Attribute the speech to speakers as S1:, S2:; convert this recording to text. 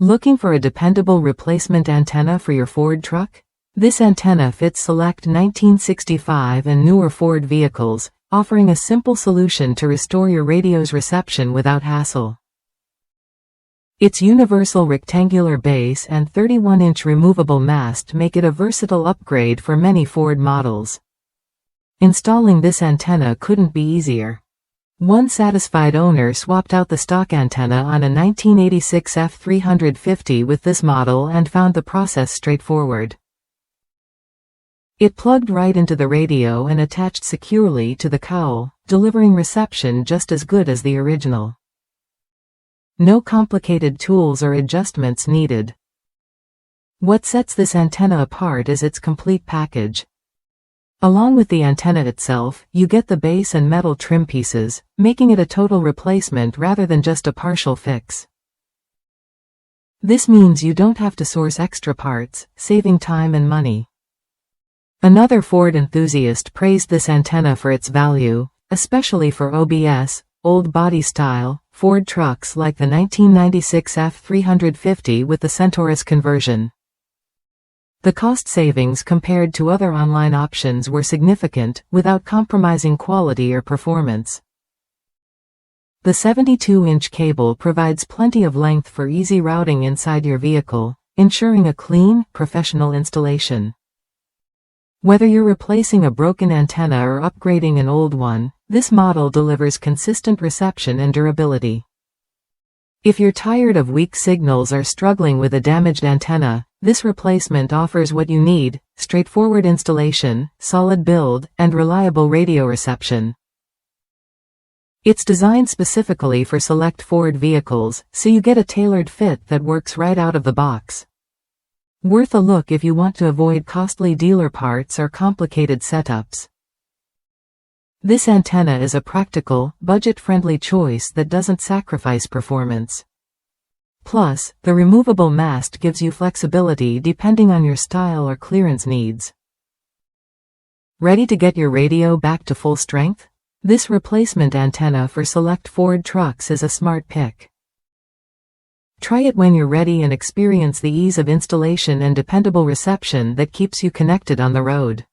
S1: Looking for a dependable replacement antenna for your Ford truck? This antenna fits select 1965 and newer Ford vehicles, offering a simple solution to restore your radio's reception without hassle. Its universal rectangular base and 31-inch removable mast make it a versatile upgrade for many Ford models. Installing this antenna couldn't be easier. One satisfied owner swapped out the stock antenna on a 1986 F350 with this model and found the process straightforward. It plugged right into the radio and attached securely to the cowl, delivering reception just as good as the original. No complicated tools or adjustments needed. What sets this antenna apart is its complete package. Along with the antenna itself, you get the base and metal trim pieces, making it a total replacement rather than just a partial fix. This means you don't have to source extra parts, saving time and money. Another Ford enthusiast praised this antenna for its value, especially for OBS, old body style, Ford trucks like the 1996 F350 with the Centaurus conversion. The cost savings compared to other online options were significant, without compromising quality or performance. The 72-inch cable provides plenty of length for easy routing inside your vehicle, ensuring a clean, professional installation. Whether you're replacing a broken antenna or upgrading an old one, this model delivers consistent reception and durability. If you're tired of weak signals or struggling with a damaged antenna, this replacement offers what you need: straightforward installation, solid build, and reliable radio reception. It's designed specifically for select Ford vehicles, so you get a tailored fit that works right out of the box. Worth a look if you want to avoid costly dealer parts or complicated setups. This antenna is a practical, budget-friendly choice that doesn't sacrifice performance. Plus, the removable mast gives you flexibility depending on your style or clearance needs. Ready to get your radio back to full strength? This replacement antenna for select Ford trucks is a smart pick. Try it when you're ready and experience the ease of installation and dependable reception that keeps you connected on the road.